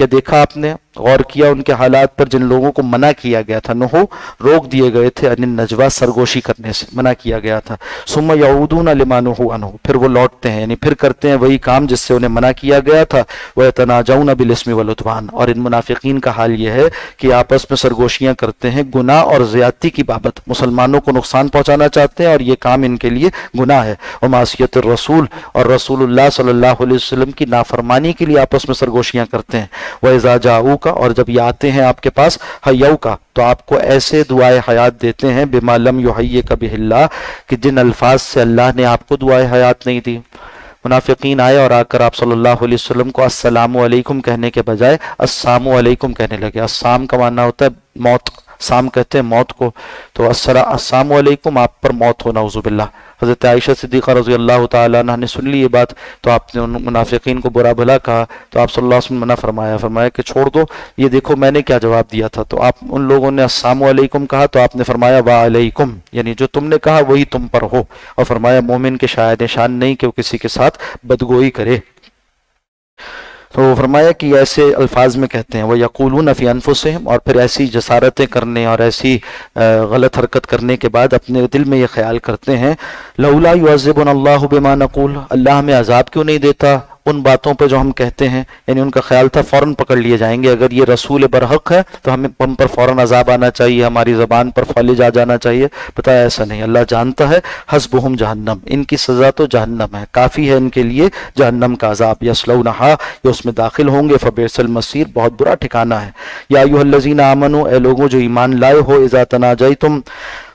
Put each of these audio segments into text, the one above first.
کیا دیکھا آپ نے، غور کیا ان کے حالات پر جن لوگوں کو منع کیا گیا تھا، نہو روک دیے گئے تھے، ان النجوا سرگوشی کرنے سے منع کیا گیا تھا، ثم یعودون لما نہوا عنہ پھر وہ لوٹتے ہیں، یعنی پھر کرتے ہیں وہی کام جس سے انہیں منع کیا گیا تھا، ویتناجون بالاسم والعدوان، اور ان منافقین کا حال یہ ہے کہ آپس میں سرگوشیاں کرتے ہیں گناہ اور زیادتی کی بابت، مسلمانوں کو نقصان پہنچانا چاہتے ہیں اور یہ کام ان کے لیے گناہ ہے، ومعصیت الرسول، اور رسول اللہ صلی اللہ علیہ وسلم کی نافرمانی کے لیے آپس میں سرگوشیاں کرتے ہیں، وَإِذَا جَاءُوكَ اور جب یہ آتے ہیں آپ کے پاس، حَيَّوْكَ تو آپ کو ایسے دعائے حیات دیتے ہیں، بِمَا لَمْ يُحَيِّكَ بِهِ اللَّهُ کہ جن الفاظ سے اللہ نے آپ کو دعائے حیات نہیں دی۔ منافقین آئے اور آ کر آپ صلی اللہ علیہ وسلم کو السلام علیکم کہنے کے بجائے السلام علیکم کہنے لگے۔ السلام کا معنی ہوتا ہے موت، سام کہتے ہیں موت کو، تو السلام علیکم آپ پر موت ہو، نعوذ باللہ۔ حضرت عائشہ صدیقہ رضی اللہ تعالیٰ عنہ نے سن لی یہ بات، تو آپ نے ان منافقین کو برا بھلا کہا، تو آپ صلی اللہ علیہ وسلم نے منع فرمایا کہ چھوڑ دو، یہ دیکھو میں نے کیا جواب دیا تھا۔ تو آپ ان لوگوں نے السلام علیکم کہا تو آپ نے فرمایا وعلیکم، یعنی جو تم نے کہا وہی تم پر ہو، اور فرمایا مومن کے شاید نشان نہیں کہ وہ کسی کے ساتھ بدگوئی کرے۔ تو فرمایا کہ ایسے الفاظ میں کہتے ہیں، وہ یقولون فی انفسہم، اور پھر ایسی جسارتیں کرنے اور ایسی غلط حرکت کرنے کے بعد اپنے دل میں یہ خیال کرتے ہیں، لولا یعذبنا اللہ بما نقول، اللہ ہمیں عذاب کیوں نہیں دیتا ان باتوں پہ جو ہم کہتے ہیں، یعنی ان کا خیال تھا فوراً پکڑ لیے جائیں گے، اگر یہ رسول برحق ہے تو ہم پر فوراً عذاب آنا چاہیے، ہماری زبان پر فالج آ جانا چاہیے، بتایا ایسا نہیں، اللہ جانتا ہے، حسبہم جہنم، ان کی سزا تو جہنم ہے، کافی ہے ان کے لیے جہنم کا عذاب، یصلونہا یہ اس میں داخل ہوں گے، فبئس المصیر بہت برا ٹھکانہ ہے۔ یا ایھا الذین آمنوا اے لوگوں جو ایمان لائے ہو، اذا تناجیتم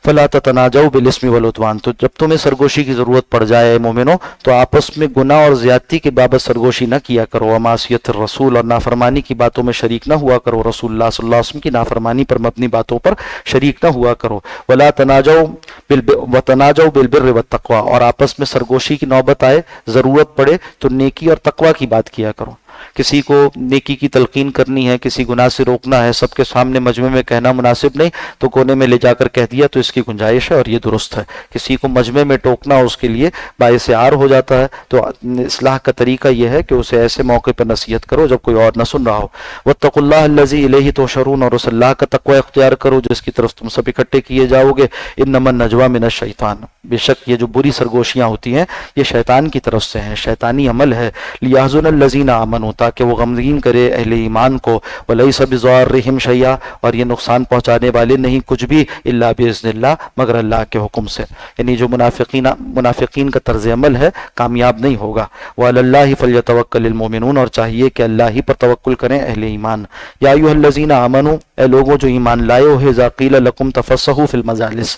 فلا تتناجوا بالاسم والعدوان، تو جب تمہیں سرگوشی کی ضرورت پڑ جائے مومنوں تو آپس میں گناہ اور زیادتی کے بابت سرگوشی نہ کیا کرو، ومعصیت الرسول اور نافرمانی کی باتوں میں شریک نہ ہوا کرو، رسول اللہ صلی اللہ علیہ وسلم کی نافرمانی پر مبنی باتوں پر شریک نہ ہوا کرو، ولا تناجوا وتناجوا بالبر والتقوی، اور آپس میں سرگوشی کی نوبت آئے، ضرورت پڑے تو نیکی اور تقوی کی بات کیا کرو، کسی کو نیکی کی تلقین کرنی ہے، کسی گناہ سے روکنا ہے، سب کے سامنے مجمع میں کہنا مناسب نہیں، تو کونے میں لے جا کر کہہ دیا تو اس کی گنجائش ہے اور یہ درست ہے، کسی کو مجمع میں ٹوکنا اس کے لیے باعث عار ہو جاتا ہے، تو اصلاح کا طریقہ یہ ہے کہ اسے ایسے موقع پر نصیحت کرو جب کوئی اور نہ سن رہا ہو، واتقوا اللہ الذی الیہ تحشرون، اور اس اللہ کا تقوی اختیار کرو جس کی طرف تم سب اکٹھے کیے جاؤ گے، انما النجوى من الشیطان، بے شک یہ جو بری سرگوشیاں ہوتی ہیں یہ شیطان کی طرف سے ہیں، شیطانی عمل ہے، لیحزن الذین آمنوا تاکہ وہ غمگین کرے اہل ایمان کو، ولیس بضارہم شیئا اور یہ نقصان پہنچانے والے نہیں کچھ بھی، الا باذن اللہ مگر اللہ کے حکم سے، یعنی جو منافقین کا طرز عمل ہے کامیاب نہیں ہوگا، وعلی اللہ فلیتوکل المؤمنون اور چاہیے کہ اللہ ہی پر توکل کریں اہل ایمان، یا ایھا الذین آمنوا اے لوگوں جو ایمان لائے ہو، اذا قیل لکم تفصحوا فی المجالس،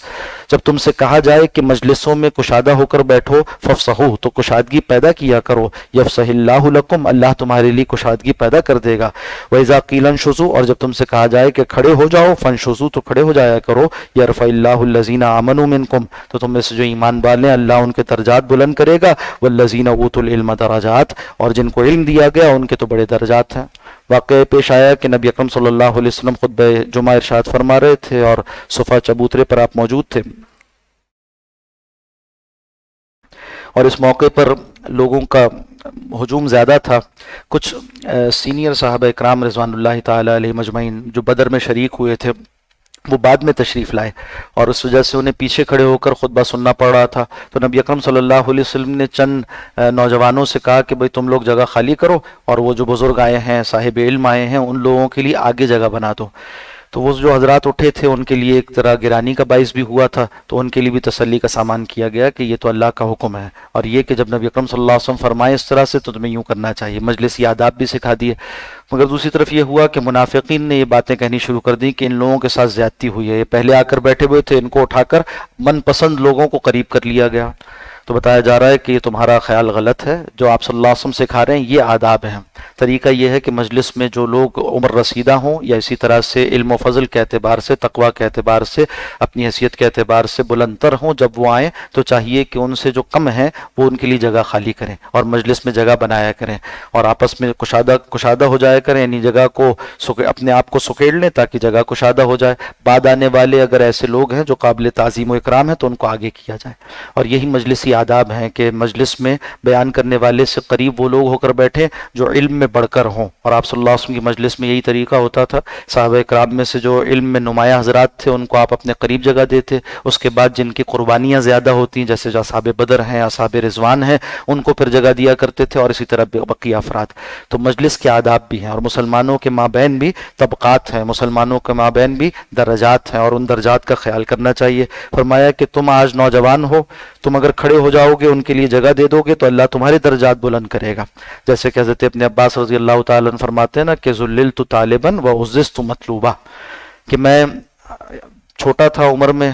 جب تم سے کہا جائے کہ مجلسوں میں کشادہ ہو کر بیٹھو، فافصحوا تو کشادگی پیدا کیا کرو، یفصح اللہ لکم اللہ تمہارے لیے کشادگی پیدا کر دے گا، وَإِذَا قِيلَ انشُزُوا اور جب تم سے کہا جائے کہ کھڑے ہو جاؤ، فانشزوا تو کھڑے ہو جایا کرو، یرفع اللہ الذین آمنوا منکم تو تم میں سے جو ایمان والے ہیں اللہ ان کے درجات بلند کرے گا، والذین اوتوا العلم درجات اور جن کو علم دیا گیا ان کے تو بڑے درجات ہیں۔ واقعہ پیش آیا کہ نبی اکرم صلی اللہ علیہ وسلم خطبہ جمعہ ارشاد فرما رہے تھے اور صفا چبوترے پر آپ موجود تھے، اور اس موقع پر لوگوں کا ہجوم زیادہ تھا، کچھ سینئر صحابہ اکرام رضوان اللہ تعالی علیہ مجمعین جو بدر میں شریک ہوئے تھے وہ بعد میں تشریف لائے، اور اس وجہ سے انہیں پیچھے کھڑے ہو کر خطبہ سننا پڑ رہا تھا، تو نبی اکرم صلی اللہ علیہ وسلم نے چند نوجوانوں سے کہا کہ بھئی تم لوگ جگہ خالی کرو، اور وہ جو بزرگ آئے ہیں صاحب علم آئے ہیں ان لوگوں کے لیے آگے جگہ بنا دو، تو وہ جو حضرات اٹھے تھے ان کے لیے ایک طرح گرانی کا باعث بھی ہوا تھا، تو ان کے لیے بھی تسلی کا سامان کیا گیا کہ یہ تو اللہ کا حکم ہے، اور یہ کہ جب نبی اکرم صلی اللہ علیہ وسلم فرمائے اس طرح سے تو تمہیں یوں کرنا چاہیے، مجلسی آداب بھی سکھا دیے، مگر دوسری طرف یہ ہوا کہ منافقین نے یہ باتیں کہنی شروع کر دی کہ ان لوگوں کے ساتھ زیادتی ہوئی ہے، یہ پہلے آ کر بیٹھے ہوئے تھے، ان کو اٹھا کر من پسند لوگوں کو قریب کر لیا گیا، تو بتایا جا رہا ہے کہ یہ تمہارا خیال غلط ہے، جو آپ صلی اللہ علیہ وسلم سکھا رہے ہیں یہ آداب ہیں، طریقہ یہ ہے کہ مجلس میں جو لوگ عمر رسیدہ ہوں یا اسی طرح سے علم و فضل کے اعتبار سے، تقوی کے اعتبار سے، اپنی حیثیت کے اعتبار سے بلند تر ہوں، جب وہ آئیں تو چاہیے کہ ان سے جو کم ہیں وہ ان کے لیے جگہ خالی کریں اور مجلس میں جگہ بنایا کریں، اور آپس میں کشادہ ہو جایا کریں، یعنی جگہ کو اپنے آپ کو سکیڑ لیں تاکہ جگہ کشادہ ہو جائے، بعد آنے والے اگر ایسے لوگ ہیں جو قابل تعظیم و اکرام ہیں تو ان کو آگے کیا جائے، اور یہی مجلسی آداب ہیں کہ مجلس میں بیان کرنے والے سے قریب وہ لوگ ہو کر بیٹھیں جو علم میں بڑھ کر ہوں، اور آپ صلی اللہ علیہ وسلم کی مجلس میں یہی طریقہ ہوتا تھا۔ صحابہ کرام میں سے جو علم میں نمایاں حضرات تھے ان کو آپ اپنے قریب جگہ دیتے، اس کے بعد جن کی قربانیاں زیادہ ہوتی ہیں جیسے جو اصحاب بدر ہیں، اصحاب رضوان ہیں، ان کو پھر جگہ دیا کرتے تھے، اور اسی طرح بقیہ افراد۔ تو مجلس کے آداب بھی ہیں، اور مسلمانوں کے مابین بھی طبقات ہیں، مسلمانوں کے مابین بھی درجات ہیں، اور ان درجات کا خیال کرنا چاہیے۔ فرمایا کہ تم آج نوجوان ہو، تم اگر کھڑے ہو جاؤ گے ان کے لیے جگہ دے دو گے تو اللہ تمہارے درجات بلند کرے گا، جیسے کہ حضرت ابن عباس رضی اللہ تعالیٰ عنہ فرماتے ہیں نا کہ ذللت طالبا وعززت مطلوبا، کہ میں چھوٹا تھا عمر میں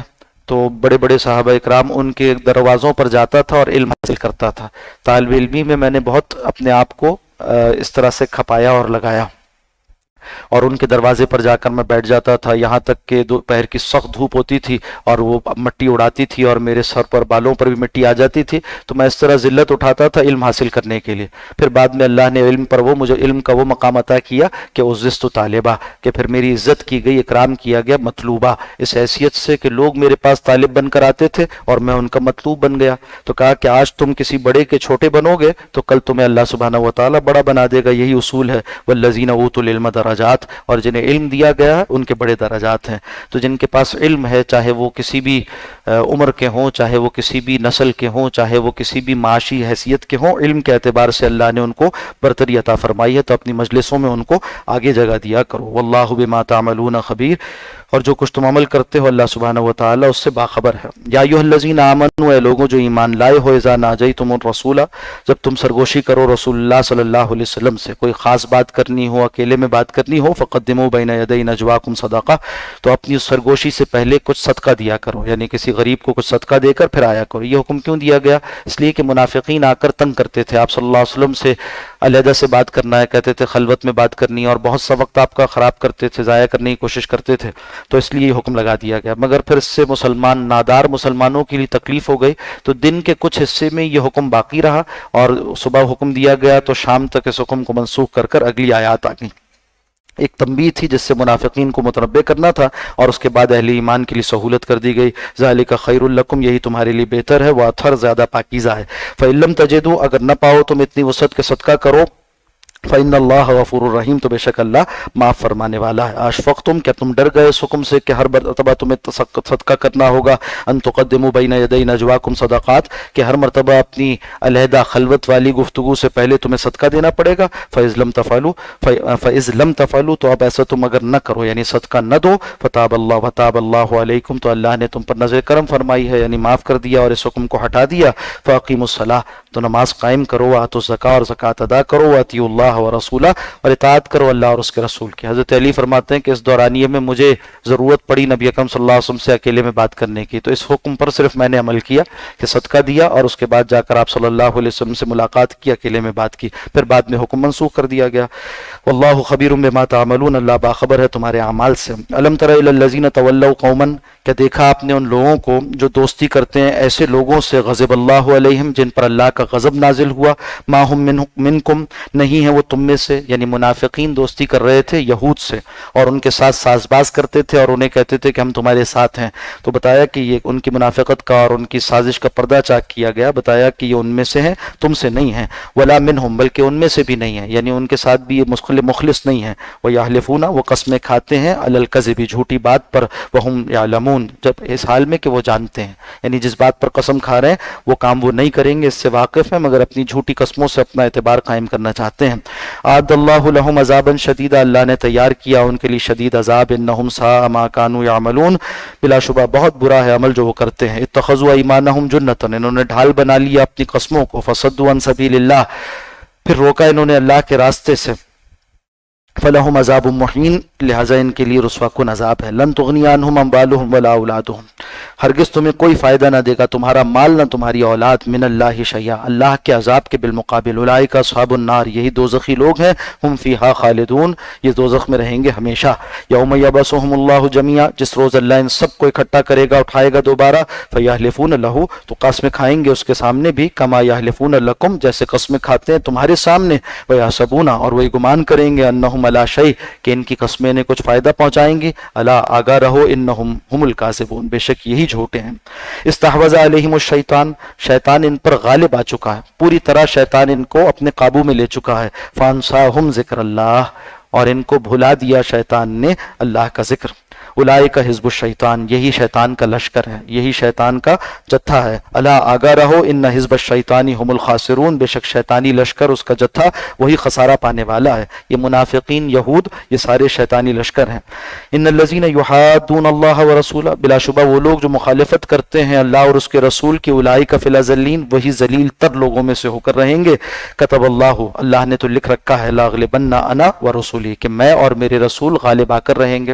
تو بڑے بڑے صحابہ اکرام ان کے دروازوں پر جاتا تھا اور علم حاصل کرتا تھا، طالب علمی میں نے بہت اپنے آپ کو اس طرح سے کھپایا اور لگایا، اور ان کے دروازے پر جا کر میں بیٹھ جاتا تھا، یہاں تک کہ دوپہر کی سخت دھوپ ہوتی تھی اور وہ مٹی اڑاتی تھی اور میرے سر پر بالوں پر بھی مٹی آ جاتی تھی، تو میں اس طرح ذلت اٹھاتا تھا علم حاصل کرنے کے لیے۔ پھر بعد میں اللہ نے علم پر مجھے علم کا وہ مقام عطا کیا کہ عززت طالبہ، کہ پھر میری عزت کی گئی، اکرام کیا گیا مطلوبہ، اس حیثیت سے کہ لوگ میرے پاس طالب بن کر آتے تھے اور میں ان کا مطلوب بن گیا۔ تو کہا کہ آج تم کسی بڑے کے چھوٹے بنو گے تو کل تمہیں اللہ سبحانہ و تعالیٰ بڑا بنا دے گا، یہی اصول ہے، والذین اوتوا العلم درجات، اور جنہیں علم دیا گیا ہے ان کے بڑے درجات ہیں۔ تو جن کے پاس علم ہے، چاہے وہ کسی بھی عمر کے ہوں، چاہے وہ کسی بھی نسل کے ہوں، چاہے وہ کسی بھی معاشی حیثیت کے ہوں، علم کے اعتبار سے اللہ نے ان کو برتری عطا فرمائی ہے، تو اپنی مجلسوں میں ان کو آگے جگہ دیا کرو۔ واللہ بما تعملون خبیر، اور جو کچھ تم عمل کرتے ہو اللہ سبحانہ و تعالیٰ اس سے باخبر ہے۔ یا ایھا الذین آمنوا، اے لوگوں جو ایمان لائے ہو، اذا ناجیتم الرسول، جب تم سرگوشی کرو رسول اللہ صلی اللہ علیہ وسلم سے، کوئی خاص بات کرنی ہو، اکیلے میں بات کرنی ہو، فقدموا بین یدی نجواکم صدقہ، تو اپنی سرگوشی سے پہلے کچھ صدقہ دیا کرو، یعنی کسی غریب کو کچھ صدقہ دے کر پھر آیا کرو۔ یہ حکم کیوں دیا گیا؟ اس لیے کہ منافقین آ کر تنگ کرتے تھے آپ صلی اللہ علیہ وسلم سے، علیحدہ سے بات کرنا ہے کہتے تھے، خلوت میں بات کرنی ہے، اور بہت سا وقت آپ کا خراب کرتے تھے، ضائع کرنے کی کوشش کرتے تھے، تو اس لیے یہ حکم لگا دیا گیا۔ مگر پھر اس سے نادار مسلمانوں کے لیے تکلیف ہو گئی، تو دن کے کچھ حصے میں یہ حکم باقی رہا، اور صبح حکم دیا گیا تو شام تک اس حکم کو منسوخ کر کر اگلی آیات آ گئی۔ ایک تنبیہ تھی جس سے منافقین کو متنبہ کرنا تھا، اور اس کے بعد اہل ایمان کے لیے سہولت کر دی گئی۔ ذالک خیر لکم، یہی تمہارے لیے بہتر ہے، واطہر، زیادہ پاکیزہ ہے۔ فإن لم تجدوا، اگر نہ پاؤ تم اتنی وسعت کے صدقہ کرو، فإن اللہ غفور الرحیم، تو بے شک اللہ معاف فرمانے والا ہے۔ اشفقتم، کیا تم ڈر گئے اس حکم سے کہ ہر مرتبہ تمہیں صدقہ کرنا ہوگا، ان تقدموا بین یدی نجواکم صدقات، کہ ہر مرتبہ اپنی علیحدہ خلوت والی گفتگو سے پہلے تمہیں صدقہ دینا پڑے گا۔ فإذ لم تفعلوا، تو اب ایسا تم اگر نہ کرو، یعنی صدقہ نہ دو، فتاب اللہ علیکم، تو اللہ نے تم پر نظر کرم فرمائی ہے، یعنی معاف کر دیا اور اس حکم کو ہٹا دیا۔ فاقیموا الصلاۃ، تو نماز قائم کرو، وآتوا الزکاۃ، اور زکوٰۃ ادا کرو، واطیعوا اللہ و رسولہ، اور اطاعت کرو اللہ اور اس کے رسول کی۔ حضرت علی فرماتے ہیں کہ اس دورانیے میں مجھے ضرورت پڑی نبی اکرم صلی اللہ علیہ وسلم سے اکیلے میں بات کرنے کی، تو اس حکم پر صرف میں نے عمل کیا کہ صدقہ دیا، اور اس کے بعد جا کر آپ صلی اللہ علیہ وسلم سے ملاقات کی، اکیلے میں بات کی، پھر بعد میں حکم منسوخ کر دیا گیا۔ واللہ خبیر بما تعملون، اللہ باخبر ہے تمہارے اعمال سے۔ الم تر الی الذین تولوا قوما، کیا دیکھا آپ نے ان لوگوں کو جو دوستی کرتے ہیں ایسے لوگوں سے، غضب اللہ علیہم، جن پر اللہ کا غضب نازل ہوا، ما ہم منکم، نہیں ہے وہ تم میں سے، یعنی منافقین دوستی کر رہے تھے یہود سے، اور ان کے ساتھ ساز باز کرتے تھے اور انہیں کہتے تھے کہ ہم تمہارے ساتھ ہیں، تو بتایا کہ یہ ان کی منافقت کا اور ان کی سازش کا پردہ چاک کیا گیا، بتایا کہ یہ ان میں سے ہیں، تم سے نہیں ہیں، ولا منہم، بلکہ ان میں سے بھی نہیں ہیں، یعنی ان کے ساتھ بھی یہ مخلص نہیں ہیں، ویحلفون، وہ قسمیں کھاتے ہیں، علی الکذب، جھوٹی بات پر، وہم یعلمون، جب اس حال میں کہ وہ جانتے ہیں، یعنی جس بات پر قسم کھا رہے ہیں وہ کام وہ نہیں کریں گے، اس سے واقف ہیں، مگر اپنی جھوٹی قسموں سے اپنا اعتبار قائم کرنا چاہتے ہیں۔ اعد اللہ لہم عذابا شدیدا، اللہ نے تیار کیا ان کے لیے شدید عذاب، انہم ساء ما کانوا یعملون، بلا شبہ بہت برا ہے عمل جو وہ کرتے ہیں۔ اتخذوا ایمانہم جنۃ، انہوں نے ڈھال بنا لیا اپنی قسموں کو، فصدوا عن سبیل اللہ، پھر روکا انہوں نے اللہ کے راستے سے، فلہم عذاب مہین، لہذا ان کے لیے رسوا کن عذاب ہے۔ لن تغنی عنہم اموالہم ولا اولادہم، ہرگز تمہیں کوئی فائدہ نہ دے گا تمہارا مال نہ تمہاری اولاد، من اللہ شیئا، اللہ کے عذاب کے بالمقابل، اولئک اصحاب النار، یہی دوزخی لوگ ہیں، ہم فیہا خالدون، یہ دوزخ میں رہیں گے ہمیشہ۔ یوم یبعثہم اللہ جمیعا، جس روز اللہ ان سب کو اکٹھا کرے گا، اٹھائے گا دوبارہ، فیحلفون لہ، تو قسمیں کھائیں گے اس کے سامنے بھی، کما یحلفون لکم، جیسے قسمیں کھاتے ہیں تمہارے سامنے، ویحسبون، اور وہی گمان کریں گے، انہم انہم علی شیء کہ ان کی قسمیں انہیں کچھ فائدہ پہنچائیں گی، الا آگاہ رہو انہم ہم الکاذبون بے شک یہی جھوٹے ہیں۔ استحوذ علیہم الشیطان شیطان ان پر غالب آ چکا ہے، پوری طرح شیطان ان کو اپنے قابو میں لے چکا ہے، فانساہم ذکر اللہ اور ان کو بھلا دیا شیطان نے اللہ کا ذکر۔ اولئک حزب الشیطان یہی شیطان کا لشکر ہے، یہی شیطان کا جتھا ہے۔ الا آگاہ رہو ان حزب الشیطان هم الخاسرون بے شک شیطانی لشکر اس کا جتھا وہی خسارہ پانے والا ہے۔ یہ منافقین یہود یہ سارے شیطانی لشکر ہیں۔ ان الذین یحادون اللہ ورسولہ بلا شبہ وہ لوگ جو مخالفت کرتے ہیں اللہ اور اس کے رسول کی، اولئک فی الاذلین وہی ذلیل تر لوگوں میں سے ہو کر رہیں گے۔ کتب اللہ نے تو لکھ رکھا ہے لاغلبن انا ورسولی کہ میں اور میرے رسول غالب آ کر رہیں گے۔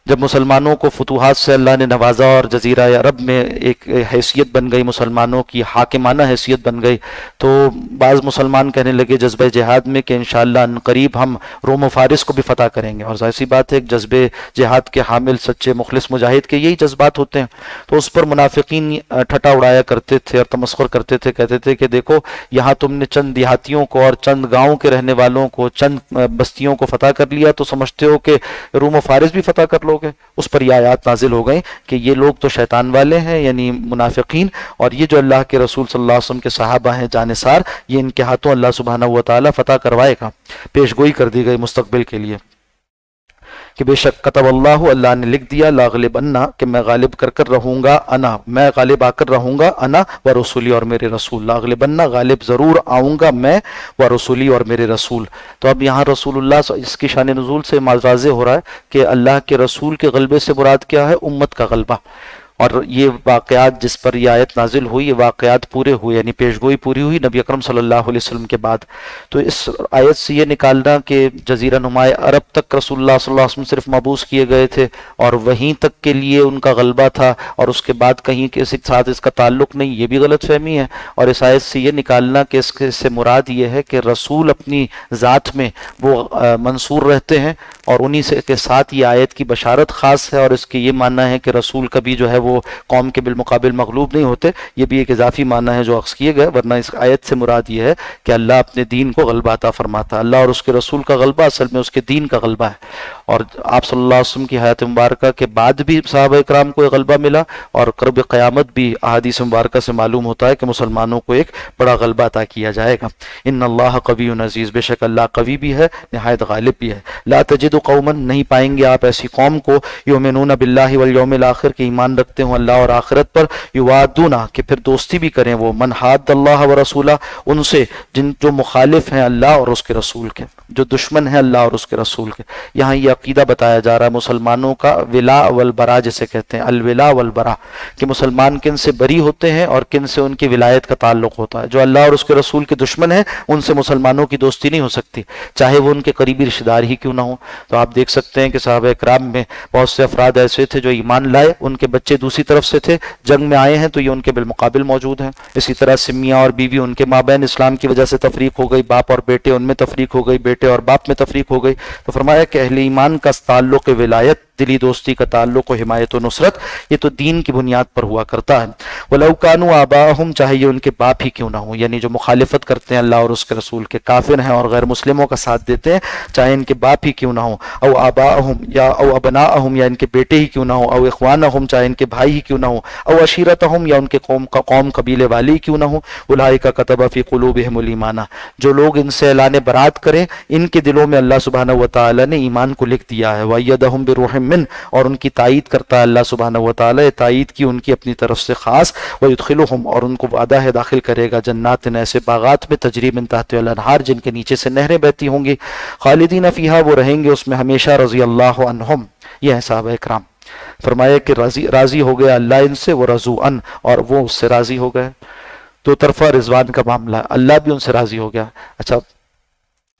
جب مسلمانوں کو فتوحات سے اللہ نے نوازا اور جزیرہ عرب میں ایک حیثیت بن گئی، مسلمانوں کی حاکمانہ حیثیت بن گئی، تو بعض مسلمان کہنے لگے جذبہ جہاد میں کہ انشاءاللہ ان قریب ہم روم و فارس کو بھی فتح کریں گے، اور ظاہر سی بات ہے ایک جذبے جہاد کے حامل سچے مخلص مجاہد کے یہی جذبات ہوتے ہیں۔ تو اس پر منافقین ٹھٹا اڑایا کرتے تھے اور تمسخر کرتے تھے، کہتے تھے کہ دیکھو یہاں تم نے چند دیہاتیوں کو اور چند گاؤں کے رہنے والوں کو، چند بستیوں کو فتح کر لیا، تو سمجھتے ہو کہ روم و فارس بھی فتح کر لو گے۔ اس پر یہ آیات نازل ہو گئیں کہ یہ لوگ تو شیطان والے ہیں، یعنی منافقین، اور یہ جو اللہ کے رسول صلی اللہ علیہ وسلم کے صحابہ ہیں جانثار، یہ ان کے ہاتھوں اللہ سبحانہ و تعالیٰ فتح کروائے گا۔ پیش گوئی کر دی گئی مستقبل کے لیے کہ بے شک کتب اللہ نے لکھ دیا لاغلبنا کہ میں غالب کر رہوں گا، انا میں غالب آ کر رہوں گا، انا و رسولی اور میرے رسول، لاغلبنا غالب ضرور آؤں گا میں و رسولی اور میرے رسول۔ تو اب یہاں رسول اللہ اس کی شان نزول سے واضح ہو رہا ہے کہ اللہ کے رسول کے غلبے سے مراد کیا ہے؟ امت کا غلبہ۔ اور یہ واقعات جس پر یہ آیت نازل ہوئی یہ واقعات پورے ہوئے، یعنی پیشگوئی پوری ہوئی نبی اکرم صلی اللہ علیہ وسلم کے بعد۔ تو اس آیت سے یہ نکالنا کہ جزیرہ نما عرب تک رسول اللہ صلی اللہ علیہ وسلم صرف مبعوث کیے گئے تھے اور وہیں تک کے لیے ان کا غلبہ تھا، اور اس کے بعد کہیں کسی کے ساتھ اس کا تعلق نہیں، یہ بھی غلط فہمی ہے۔ اور اس آیت سے یہ نکالنا کہ اس سے مراد یہ ہے کہ رسول اپنی ذات میں وہ منصور رہتے ہیں، اور انہی سے کے ساتھ یہ آیت کی بشارت خاص ہے، اور اس کے یہ معنی ہے کہ رسول کبھی جو ہے وہ قوم کے بالمقابل مغلوب نہیں ہوتے، یہ بھی ایک اضافی معنی ہے جو عکس کیے گئے، ورنہ اس آیت سے مراد یہ ہے کہ اللہ اپنے دین کو غلبہ عطا فرماتا ہے۔ اللہ اور اس کے رسول کا غلبہ اصل میں اس کے دین کا غلبہ ہے، اور آپ صلی اللہ علیہ وسلم کی حیات مبارکہ کے بعد بھی صحابہ اکرام کو ایک غلبہ ملا، اور قرب قیامت بھی احادیث مبارکہ سے معلوم ہوتا ہے کہ مسلمانوں کو ایک بڑا غلبہ عطا کیا جائے گا۔ ان اللہ قوی عزیز بے شک اللہ قوی بھی ہے نہایت غالب بھی ہے۔ لا تجد قوما نہیں پائیں گے آپ ایسی قوم کو یؤمنون باللہ والیوم الاخر کے ایمان رکھتے ہوں اللہ اور آخرت پر، یوادون کہ پھر دوستی بھی کریں وہ، من حاد اللہ ورسولہ ان سے جو مخالف ہیں اللہ اور اس کے رسول کے، جو دشمن ہیں اللہ اور اس کے رسول کے۔ یہاں یہ عقیدہ بتایا جا رہا ہے مسلمانوں کا ولا والبرا جسے کہتے ہیں، الولا والبرا، کہ مسلمان کن سے بری ہوتے ہیں اور کن سے ان کی ولایت کا تعلق ہوتا ہے۔ جو اللہ اور اس کے رسول کے دشمن ہیں ان سے مسلمانوں کی دوستی نہیں ہو سکتی، چاہے وہ ان کے قریبی رشتہ دار ہی کیوں نہ ہو۔ تو آپ دیکھ سکتے ہیں کہ صحابہ اکرام میں بہت سے افراد ایسے تھے جو ایمان لائے، ان کے بچے دوسری طرف سے تھے، جنگ میں آئے ہیں تو یہ ان کے بالمقابل موجود ہیں۔ اسی طرح سمیہ اور بیوی ان کے مابین اسلام کی وجہ سے تفریق ہو گئی، باپ اور بیٹے ان میں تفریق ہو گئی، بیٹے اور باپ میں تفریق ہو گئی۔ تو فرمایا کہ اہل ایمان کا تعلق ولایت، دلی دوستی کا تعلق و حمایت و نصرت، یہ تو دین کی بنیاد پر ہوا کرتا ہے۔ وَلَوْ كَانُوا آبَاءَهُمْ چاہے یہ ان کے باپ ہی کیوں نہ ہوں، یعنی جو مخالفت کرتے ہیں اللہ اور اس کے رسول کے، کافر ہیں اور غیر مسلموں کا ساتھ دیتے ہیں، چاہے ان کے باپ ہی کیوں نہ ہوں، او آباءہم یا او ابناءہم یا ان کے بیٹے ہی کیوں نہ ہوں، او اخوانہم چاہے ان کے بھائی ہی کیوں نہ ہوں، او عشیرتہم یا ان کے قوم قبیلے والی کیوں نہ ہوں، اولئک کتب فی قلوبہم الایمان جو لوگ ان سے اعلان برات کریں ان کے دلوں میں اللہ سبحانہ و تعالی نے ایمان کو لکھ دیا ہے، وَأَيَّدَهُم بِرُوحٍ مِّنْ اور ان کی تائید کرتا ہے اللہ سبحانہ و تعالی، تائید کی ان کی اپنی طرف سے خاص، وَيُدْخِلُهُم اور ان کو وعدہ ہے داخل کرے گا جنات ایسے باغات میں تجری من تحت الانہار جن کے نیچے سے نہریں بہتی ہوں گی، خالدین فیہا وہ رہیں گے اس میں ہمیشہ، رضی اللہ عنہم یہ ہیں صحابہ اکرام۔ فرمایا کہ راضی ہو گیا اللہ ان سے، وہ رضو ان اور وہ اس سے راضی ہو گئے۔ دو طرفہ رضوان کا معاملہ، اللہ بھی ان سے راضی ہو گیا۔ اچھا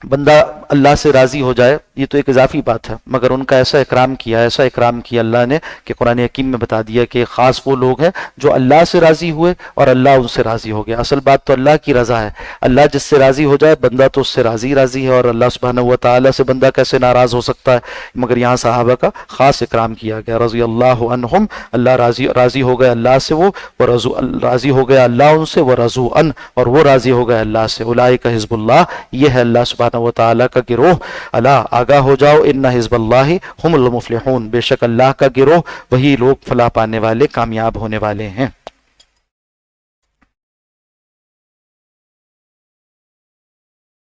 بندہ اللہ سے راضی ہو جائے یہ تو ایک اضافی بات ہے، مگر ان کا ایسا اکرام کیا اللہ نے کہ قرآن حکیم میں بتا دیا کہ خاص وہ لوگ ہیں جو اللہ سے راضی ہوئے اور اللہ ان سے راضی ہو گیا۔ اصل بات تو اللہ کی رضا ہے، اللہ جس سے راضی ہو جائے بندہ تو اس سے راضی ہے، اور اللہ سبحانہ و تعالیٰ سے بندہ کیسے ناراض ہو سکتا ہے؟ مگر یہاں صحابہ کا خاص اکرام کیا گیا، رضی اللہ عنہم اللہ راضی ہو گئے اللہ سے، وہ راضی ہو گیا اللہ ان سے، وہ رضو ان اور وہ راضی ہو گئے اللہ سے، اولئک حزب اللہ یہ ہے اللہ سبحانہ سبحانہ و تعالیٰ کا گروہ، الا آگاہ ہو جاؤ، ان حزب اللہ ہم المفلحون، بے شک اللہ کا گروہ وہی لوگ فلاح پانے والے، کامیاب ہونے والے ہیں۔